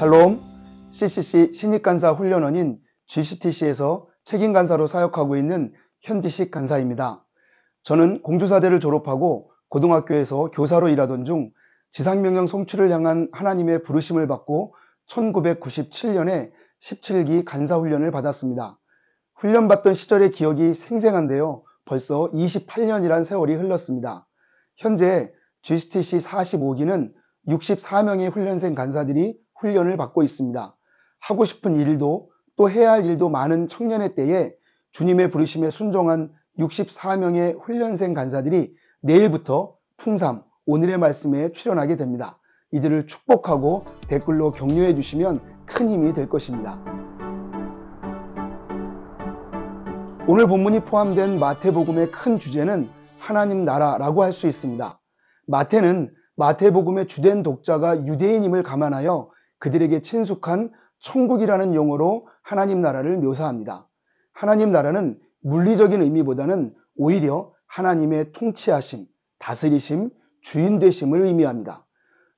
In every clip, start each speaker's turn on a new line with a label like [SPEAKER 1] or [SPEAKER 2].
[SPEAKER 1] 샬롬, CCC 신입간사 훈련원인 GCTC에서 책임간사로 사역하고 있는 현지식 간사입니다. 저는 공주사대를 졸업하고 고등학교에서 교사로 일하던 중 지상명령 성취를 향한 하나님의 부르심을 받고 1997년에 17기 간사훈련을 받았습니다. 훈련받던 시절의 기억이 생생한데요. 벌써 28년이란 세월이 흘렀습니다. 현재 GCTC 45기는 64명의 훈련생 간사들이 훈련을 받고 있습니다. 하고 싶은 일도 또 해야 할 일도 많은 청년의 때에 주님의 부르심에 순종한 64명의 훈련생 간사들이 내일부터 풍삼 오늘의 말씀에 출연하게 됩니다. 이들을 축복하고 댓글로 격려해 주시면 큰 힘이 될 것입니다. 오늘 본문이 포함된 마태복음의 큰 주제는 하나님 나라라고 할 수 있습니다. 마태는 마태복음의 주된 독자가 유대인임을 감안하여 그들에게 친숙한 천국이라는 용어로 하나님 나라를 묘사합니다. 하나님 나라는 물리적인 의미보다는 오히려 하나님의 통치하심, 다스리심, 주인 되심을 의미합니다.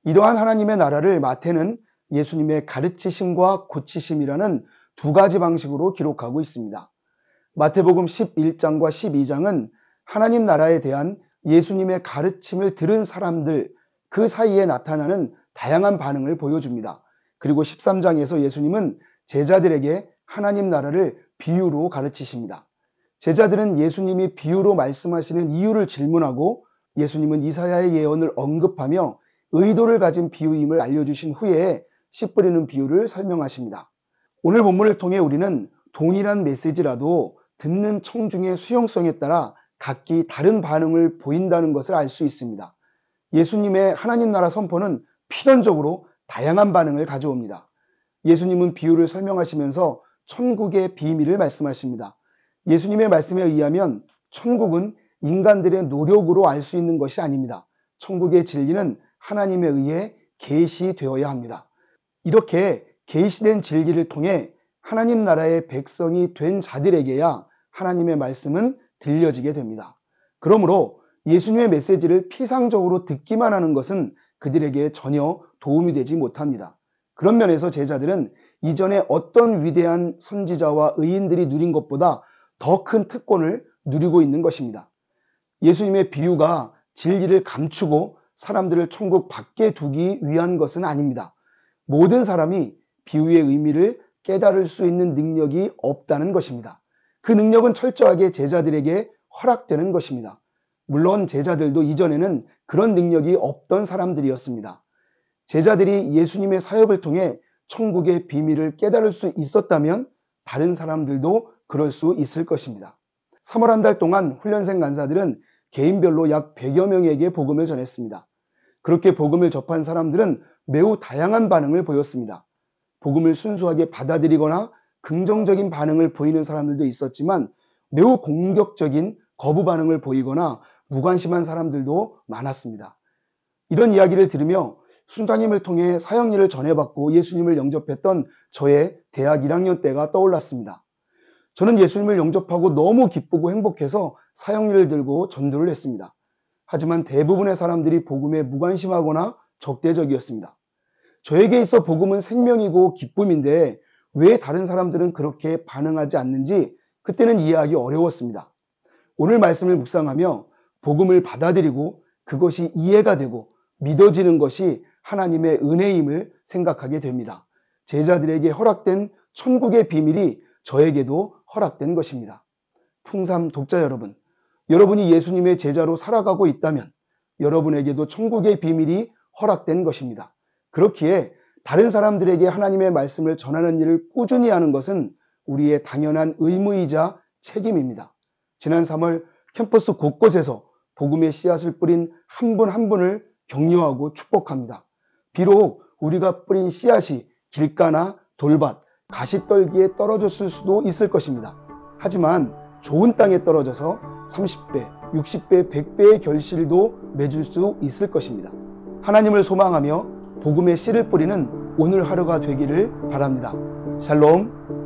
[SPEAKER 1] 이러한 하나님의 나라를 마태는 예수님의 가르치심과 고치심이라는 두 가지 방식으로 기록하고 있습니다. 마태복음 11장과 12장은 하나님 나라에 대한 예수님의 가르침을 들은 사람들 그 사이에 나타나는 다양한 반응을 보여줍니다. 그리고 13장에서 예수님은 제자들에게 하나님 나라를 비유로 가르치십니다. 제자들은 예수님이 비유로 말씀하시는 이유를 질문하고 예수님은 이사야의 예언을 언급하며 의도를 가진 비유임을 알려주신 후에 씨 뿌리는 비유를 설명하십니다. 오늘 본문을 통해 우리는 동일한 메시지라도 듣는 청중의 수용성에 따라 각기 다른 반응을 보인다는 것을 알 수 있습니다. 예수님의 하나님 나라 선포는 필연적으로 다양한 반응을 가져옵니다. 예수님은 비유를 설명하시면서 천국의 비밀을 말씀하십니다. 예수님의 말씀에 의하면 천국은 인간들의 노력으로 알 수 있는 것이 아닙니다. 천국의 진리는 하나님에 의해 계시되어야 합니다. 이렇게 계시된 진리를 통해 하나님 나라의 백성이 된 자들에게야 하나님의 말씀은 들려지게 됩니다. 그러므로 예수님의 메시지를 피상적으로 듣기만 하는 것은 그들에게 전혀 도움이 되지 못합니다. 그런 면에서 제자들은 이전에 어떤 위대한 선지자와 의인들이 누린 것보다 더 큰 특권을 누리고 있는 것입니다. 예수님의 비유가 진리를 감추고 사람들을 천국 밖에 두기 위한 것은 아닙니다. 모든 사람이 비유의 의미를 깨달을 수 있는 능력이 없다는 것입니다. 그 능력은 철저하게 제자들에게 허락되는 것입니다. 물론 제자들도 이전에는 그런 능력이 없던 사람들이었습니다. 제자들이 예수님의 사역을 통해 천국의 비밀을 깨달을 수 있었다면 다른 사람들도 그럴 수 있을 것입니다. 3월 한 달 동안 훈련생 간사들은 개인별로 약 100여 명에게 복음을 전했습니다. 그렇게 복음을 접한 사람들은 매우 다양한 반응을 보였습니다. 복음을 순수하게 받아들이거나 긍정적인 반응을 보이는 사람들도 있었지만 매우 공격적인 거부 반응을 보이거나 무관심한 사람들도 많았습니다. 이런 이야기를 들으며 순장님을 통해 사역일을 전해받고 예수님을 영접했던 저의 대학 1학년 때가 떠올랐습니다. 저는 예수님을 영접하고 너무 기쁘고 행복해서 사역일을 들고 전도를 했습니다. 하지만 대부분의 사람들이 복음에 무관심하거나 적대적이었습니다. 저에게 있어 복음은 생명이고 기쁨인데 왜 다른 사람들은 그렇게 반응하지 않는지 그때는 이해하기 어려웠습니다. 오늘 말씀을 묵상하며 복음을 받아들이고 그것이 이해가 되고 믿어지는 것이 하나님의 은혜임을 생각하게 됩니다. 제자들에게 허락된 천국의 비밀이 저에게도 허락된 것입니다. 풍삼 독자 여러분, 여러분이 예수님의 제자로 살아가고 있다면 여러분에게도 천국의 비밀이 허락된 것입니다. 그렇기에 다른 사람들에게 하나님의 말씀을 전하는 일을 꾸준히 하는 것은 우리의 당연한 의무이자 책임입니다. 지난 3월 캠퍼스 곳곳에서 복음의 씨앗을 뿌린 한 분 한 분을 격려하고 축복합니다. 비록 우리가 뿌린 씨앗이 길가나 돌밭, 가시떨기에 떨어졌을 수도 있을 것입니다. 하지만 좋은 땅에 떨어져서 30배, 60배, 100배의 결실도 맺을 수 있을 것입니다. 하나님을 소망하며 복음의 씨를 뿌리는 오늘 하루가 되기를 바랍니다. 샬롬.